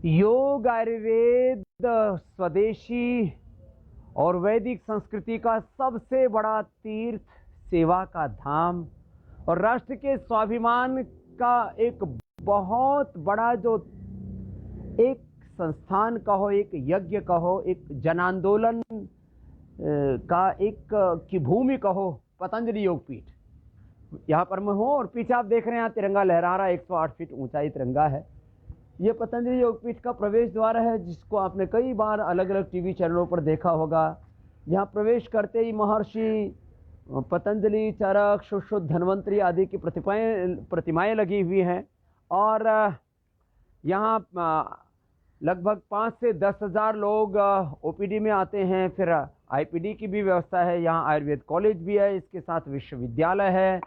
योग, आयुर्वेद, स्वदेशी और वैदिक संस्कृति का सबसे बड़ा तीर्थ, सेवा का धाम और राष्ट्र के स्वाभिमान का एक बहुत बड़ा जो एक संस्थान कहो, एक यज्ञ कहो, एक जनांदोलन का एक की भूमि कहो, पतंजलि योगपीठ। यहाँ पर मैं हूँ और पीछे आप देख रहे हैं यहाँ तिरंगा लहरा रहा है। 108 फीट ऊंचाई तिरंगा है। ये पतंजलि योगपीठ का प्रवेश द्वार है, जिसको आपने कई बार अलग अलग टीवी चैनलों पर देखा होगा। यहाँ प्रवेश करते ही महर्षि पतंजलि, चरक, सुश्रुत, धन्वंतरी आदि की प्रतिमाएं लगी हुई हैं और यहाँ लगभग 5 से 10 हज़ार लोग ओपीडी में आते हैं। फिर आईपीडी की भी व्यवस्था है। यहाँ आयुर्वेद कॉलेज भी है, इसके साथ विश्वविद्यालय है,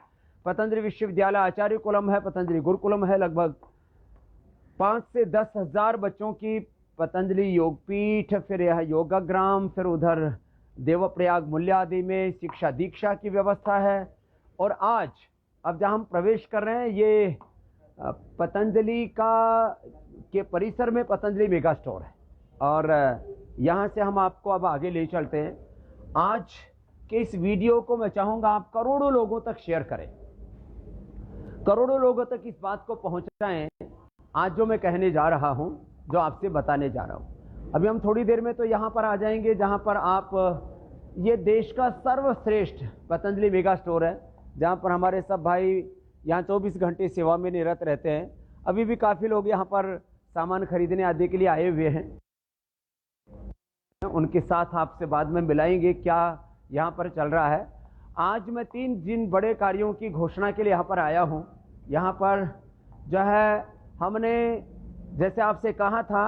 पतंजलि विश्वविद्यालय, आचार्य कुलम है, पतंजलि गुरुकुलम है। लगभग 5 से 10 हज़ार बच्चों की पतंजलि योगपीठ, फिर यह योगाग्राम, फिर उधर देवप्रयाग मूल्य आदि में शिक्षा दीक्षा की व्यवस्था है। और आज अब जहाँ हम प्रवेश कर रहे हैं, ये पतंजलि के परिसर में पतंजलि मेगा स्टोर है और यहाँ से हम आपको अब आगे ले चलते हैं। आज के इस वीडियो को मैं चाहूँगा आप करोड़ों लोगों तक शेयर करें, करोड़ों लोगों तक इस बात को पहुँचाएं। आज जो मैं कहने जा रहा हूँ, जो आपसे बताने जा रहा हूँ, अभी हम थोड़ी देर में तो यहाँ पर आ जाएंगे जहाँ पर आप ये देश का सर्वश्रेष्ठ पतंजलि मेगा स्टोर है, जहाँ पर हमारे सब भाई यहाँ 24 घंटे सेवा में निरत रहते हैं। अभी भी काफ़ी लोग यहाँ पर सामान खरीदने आदि के लिए आए हुए हैं। उनके साथ आपसे बाद में मिलाएंगे क्या यहाँ पर चल रहा है। आज मैं 3 जिन बड़े कार्यों की घोषणा के लिए यहाँ पर आया हूँ। यहाँ पर जो है हमने जैसे आपसे कहा था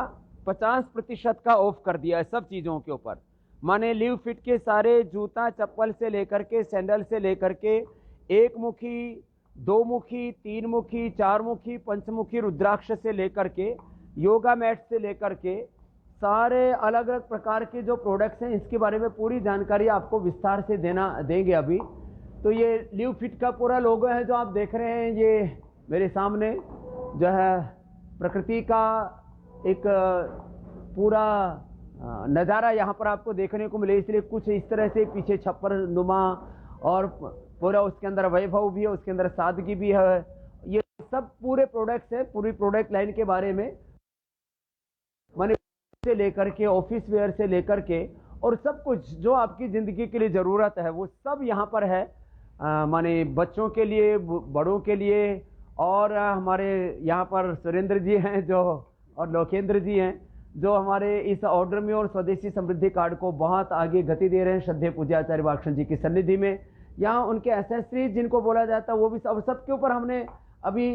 50% का ऑफ कर दिया है सब चीज़ों के ऊपर। माने लिव फिट के सारे जूता चप्पल से लेकर के, सैंडल से लेकर के, 1 मुखी, 2 मुखी, 3 मुखी, 4 मुखी, पंचमुखी रुद्राक्ष से लेकर के, योगा मैट से लेकर के, सारे अलग अलग प्रकार के जो प्रोडक्ट्स हैं, इसके बारे में पूरी जानकारी आपको विस्तार से देंगे अभी। तो ये लिव फिट का पूरा लोगो है जो आप देख रहे हैं, ये मेरे सामने जो है प्रकृति का एक पूरा नज़ारा यहाँ पर आपको देखने को मिले। इसलिए कुछ इस तरह से पीछे छप्पर नुमा और पूरा उसके अंदर वैभव भी है, उसके अंदर सादगी भी है। ये सब पूरे प्रोडक्ट्स हैं, पूरी प्रोडक्ट लाइन के बारे में, माने से लेकर के ऑफिस वेयर से लेकर के और सब कुछ जो आपकी ज़िंदगी के लिए ज़रूरत है वो सब यहाँ पर है। माने बच्चों के लिए, बड़ों के लिए। और हमारे यहाँ पर सुरेंद्र जी हैं जो और लोकेंद्र जी हैं जो हमारे इस ऑर्डर में और स्वदेशी समृद्धि कार्ड को बहुत आगे गति दे रहे हैं। श्रद्धेय पूज्य आचार्य वाक्षण जी की सन्निधि में यहाँ उनके एसेसरीज जिनको बोला जाता है वो भी सबके ऊपर हमने अभी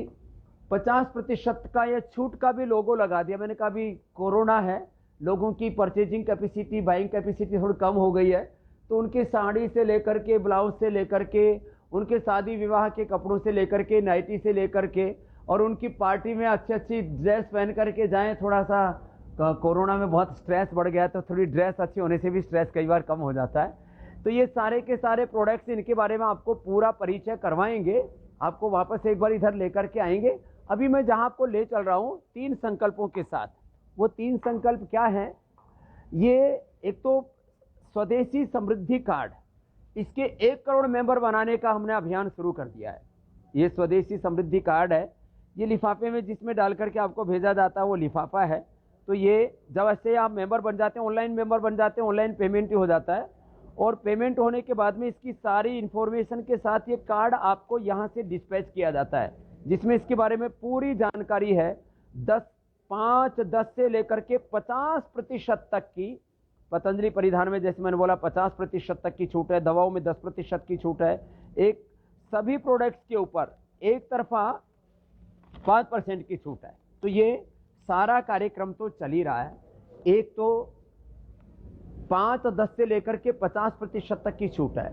50% का या छूट का भी लोगो लगा दिया। मैंने कहा अभी कोरोना है, लोगों की परचेजिंग कैपेसिटी, बाइंग कैपेसिटी थोड़ी कम हो गई है, तो उनकी साड़ी से लेकर के, ब्लाउज से लेकर के, उनके शादी विवाह के कपड़ों से लेकर के, नाइटी से लेकर के, और उनकी पार्टी में अच्छी अच्छी ड्रेस पहन करके जाएं। थोड़ा सा कोरोना में बहुत स्ट्रेस बढ़ गया, तो थोड़ी ड्रेस अच्छी होने से भी स्ट्रेस कई बार कम हो जाता है। तो ये सारे के सारे प्रोडक्ट्स, इनके बारे में आपको पूरा परिचय करवाएंगे, आपको वापस एक बार इधर लेकर के आएंगे। अभी मैं जहाँ आपको ले चल रहा हूँ 3 संकल्पों के साथ। वो 3 संकल्प क्या हैं? ये एक तो स्वदेशी समृद्धि कार्ड, इसके 1 करोड़ मेंबर बनाने का हमने अभियान शुरू कर दिया है। ये स्वदेशी समृद्धि कार्ड है, ये लिफाफे में जिसमें डाल करके आपको भेजा जाता है वो लिफाफा है। तो ये जब ऐसे आप मेंबर बन जाते हैं, ऑनलाइन मेंबर बन जाते हैं, ऑनलाइन पेमेंट ही हो जाता है और पेमेंट होने के बाद में इसकी सारी इंफॉर्मेशन के साथ ये कार्ड आपको यहाँ से डिस्पैच किया जाता है, जिसमें इसके बारे में पूरी जानकारी है। 10 से लेकर के 50% तक की पतंजलि परिधान में, जैसे मैंने बोला 50% तक की छूट है, दवाओं में 10% की छूट है, एक सभी प्रोडक्ट्स के ऊपर एक तरफा 5% की छूट है। तो ये सारा कार्यक्रम तो चल ही रहा है। एक तो 5-10 से लेकर के 50% तक की छूट है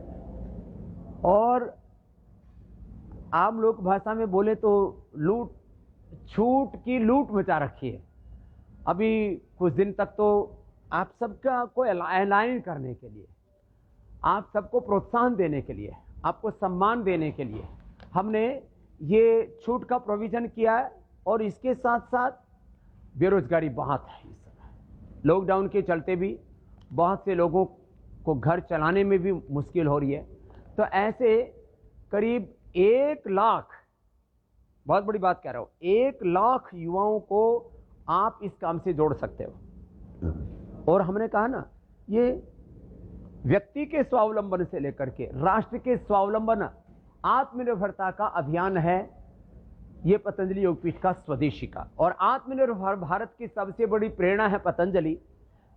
और आम लोक भाषा में बोले तो छूट की लूट मचा रखी है। अभी कुछ दिन तक तो आप सबका को अलाइन करने के लिए, आप सबको प्रोत्साहन देने के लिए, आपको सम्मान देने के लिए हमने ये छूट का प्रोविज़न किया है। और इसके साथ साथ बेरोजगारी बहुत है इस समय। लॉकडाउन के चलते भी बहुत से लोगों को घर चलाने में भी मुश्किल हो रही है। तो ऐसे करीब 1 लाख, बहुत बड़ी बात कह रहा हूं, 1 लाख युवाओं को आप इस काम से जोड़ सकते हो। और हमने कहा ना, ये व्यक्ति के स्वावलंबन से लेकर के राष्ट्र के स्वावलंबन, आत्मनिर्भरता का अभियान है ये पतंजलि योगपीठ का स्वदेशी का। और आत्मनिर्भर भारत की सबसे बड़ी प्रेरणा है पतंजलि।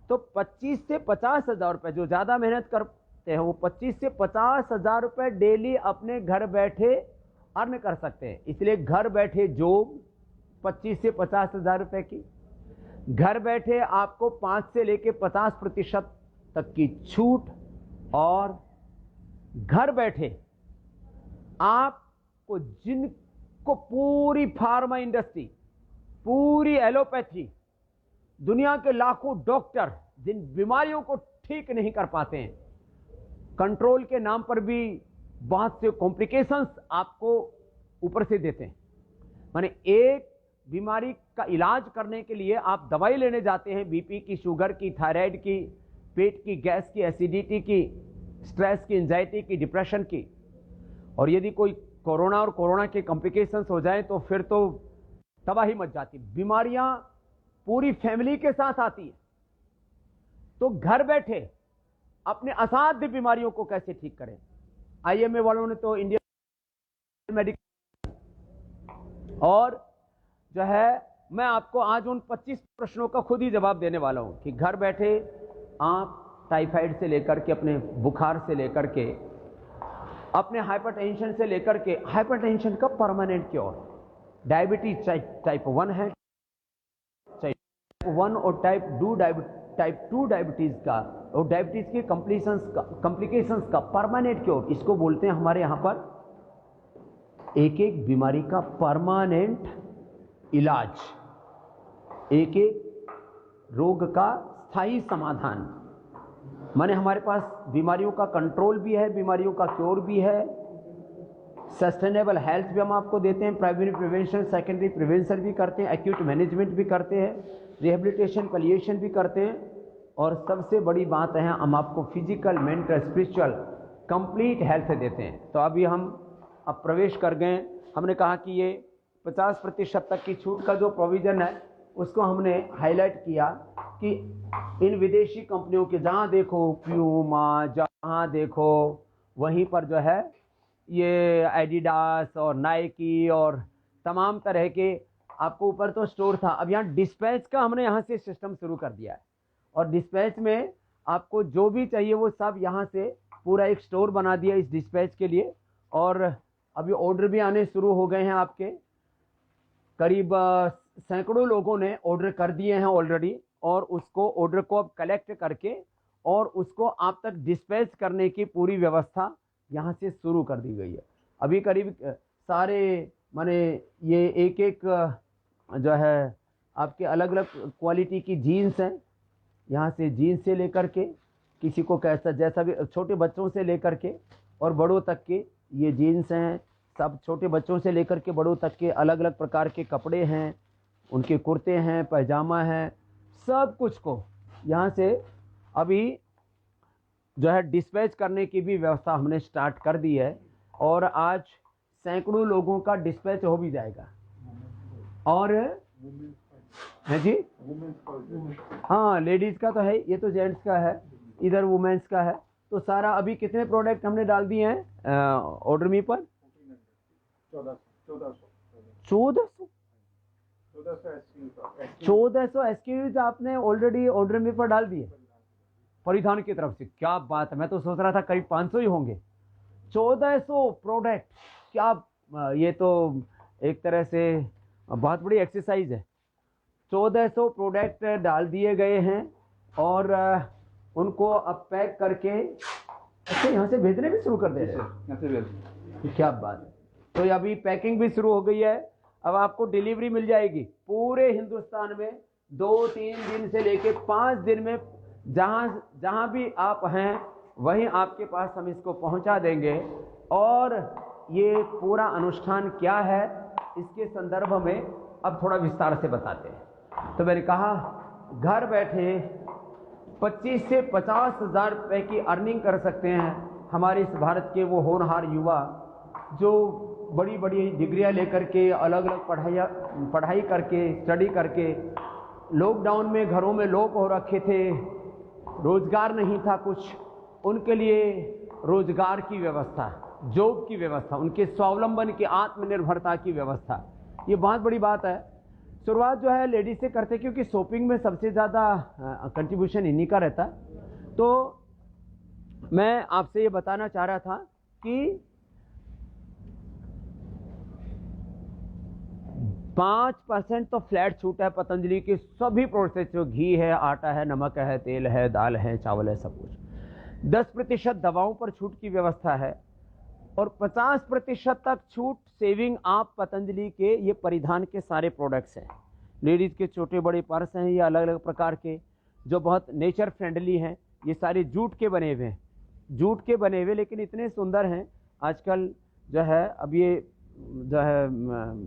तो 25 से 50 हजार रुपए, जो ज्यादा मेहनत करते हैं वो 25 से 50 हजार रुपए डेली अपने घर बैठे अर्न कर सकते हैं। इसलिए घर बैठे जॉब 25 से 50 हजार रुपए की, घर बैठे आपको 5 से लेके 50% तक की छूट, और घर बैठे आपको जिनको पूरी फार्मा इंडस्ट्री, पूरी एलोपैथी, दुनिया के लाखों डॉक्टर जिन बीमारियों को ठीक नहीं कर पाते हैं, कंट्रोल के नाम पर भी बहुत से कॉम्प्लिकेशंस आपको ऊपर से देते हैं। माने एक बीमारी का इलाज करने के लिए आप दवाई लेने जाते हैं, बीपी की, शुगर की, थायराइड की, पेट की गैस की, एसिडिटी की, स्ट्रेस की, एंजाइटी की, डिप्रेशन की। और यदि कोई कोरोना और कोरोना के कॉम्प्लिकेशंस हो जाए तो फिर तो तबाही मच जाती। बीमारियां पूरी फैमिली के साथ आती है। तो घर बैठे अपने असाध्य बीमारियों को कैसे ठीक करें। आईएमए वालों ने तो इंडियन मेडिकल, और जो है मैं आपको आज उन 25 प्रश्नों का खुद ही जवाब देने वाला हूं कि घर बैठे आप टाइफाइड से लेकर के, अपने बुखार से लेकर के, अपने हाइपरटेंशन से लेकर के, हाइपरटेंशन का परमानेंट क्योर, डायबिटीज टाइप 1 है, टाइप 1 और टाइप 2 डायबिटीज का, और डायबिटीज के कॉम्प्लिकेशंस का परमानेंट क्योर, इसको बोलते हैं हमारे यहां पर एक एक बीमारी का परमानेंट इलाज, एक एक रोग का स्थायी समाधान। माने हमारे पास बीमारियों का कंट्रोल भी है, बीमारियों का क्योर भी है, सस्टेनेबल हेल्थ भी हम आपको देते हैं, प्राइमरी प्रिवेंशन, सेकेंडरी प्रिवेंशन भी करते हैं, एक्यूट मैनेजमेंट भी करते हैं, रिहेबिलिटेशन, पलिएशन भी करते हैं, और सबसे बड़ी बात है हम आपको physical, mental, spiritual complete health देते हैं। तो अभी हम अब प्रवेश कर गए। हमने कहा कि ये 50% तक की छूट का जो प्रोविज़न है उसको हमने हाईलाइट किया कि इन विदेशी कंपनियों के जहाँ देखो प्यूमा, जहाँ देखो वहीं पर जो है ये एडिडास और नाइकी और तमाम तरह के, आपको ऊपर तो स्टोर था, अब यहाँ डिस्पैच का हमने यहाँ से सिस्टम शुरू कर दिया है। और डिस्पैच में आपको जो भी चाहिए वो सब यहाँ से पूरा एक स्टोर बना दिया इस डिस्पैच के लिए। और अभी ऑर्डर भी आने शुरू हो गए हैं आपके, करीब सैकड़ों लोगों ने ऑर्डर कर दिए हैं ऑलरेडी, और उसको ऑर्डर को अब कलेक्ट करके और उसको आप तक डिस्पैच करने की पूरी व्यवस्था यहाँ से शुरू कर दी गई है। अभी करीब सारे माने ये एक एक जो है आपके अलग अलग क्वालिटी की जीन्स हैं, यहाँ से जीन्स से लेकर के किसी को कैसा जैसा भी, छोटे बच्चों से लेकर के और बड़ों तक के ये जीन्स हैं, सब छोटे बच्चों से लेकर के बड़ों तक के अलग अलग प्रकार के कपड़े हैं, उनके कुर्ते हैं, पैजामा है, सब कुछ को यहाँ से अभी जो है डिस्पैच करने की भी व्यवस्था हमने स्टार्ट कर दी है। और आज सैकड़ों लोगों का डिस्पैच हो भी जाएगा। और है जी, हाँ लेडीज़ का तो है, ये तो जेंट्स का है, इधर वुमेन्स का है। तो सारा अभी कितने प्रोडक्ट हमने डाल दिए हैं ऑर्डर मी पर? 1400 SKUs आपने ऑलरेडी ऑर्डर मी पर डाल दिए परिधान की तरफ से। क्या बात है, मैं तो सोच रहा था करीब 500 ही होंगे। 1400 प्रोडक्ट, क्या ये तो एक तरह से बहुत बड़ी एक्सरसाइज है। 1400 प्रोडक्ट डाल दिए गए हैं और उनको अब पैक करके अच्छा यहाँ से भेजने भी शुरू कर दे रहे हैं। क्या बात है। तो अभी पैकिंग भी शुरू हो गई है, अब आपको डिलीवरी मिल जाएगी पूरे हिंदुस्तान में 2-3 दिन से लेके 5 दिन में, जहाँ भी आप हैं वहीं आपके पास हम इसको पहुंचा देंगे। और ये पूरा अनुष्ठान क्या है इसके संदर्भ में अब थोड़ा विस्तार से बताते हैं। तो मैंने कहा घर बैठे 25 से 50 हज़ार रुपये की अर्निंग कर सकते हैं हमारे इस भारत के वो होनहार युवा जो बड़ी बड़ी डिग्रियां लेकर के अलग अलग पढ़ाई करके स्टडी करके लॉकडाउन में घरों में लॉक हो रखे थे, रोजगार नहीं था कुछ, उनके लिए रोजगार की व्यवस्था, जॉब की व्यवस्था, उनके स्वावलंबन की आत्मनिर्भरता की व्यवस्था, ये बहुत बड़ी बात है। शुरुआत जो है लेडीज से करते क्योंकि शॉपिंग में सबसे ज़्यादा कंट्रीब्यूशन इन्हीं का रहता है। तो मैं आपसे ये बताना चाह रहा था कि 5% तो फ्लैट छूट है पतंजलि की सभी प्रोसेस, जो घी है, आटा है, नमक है, तेल है, दाल है, चावल है, सब कुछ। 10% दवाओं पर छूट की व्यवस्था है और 50% तक छूट सेविंग आप पतंजलि के ये परिधान के सारे प्रोडक्ट्स हैं। लेडीज़ के छोटे बड़े पर्स हैं, ये अलग अलग प्रकार के जो बहुत नेचर फ्रेंडली हैं, ये सारे जूट के बने हुए हैं, जूट के बने हुए, लेकिन इतने सुंदर हैं आजकल जो है। अब ये जो है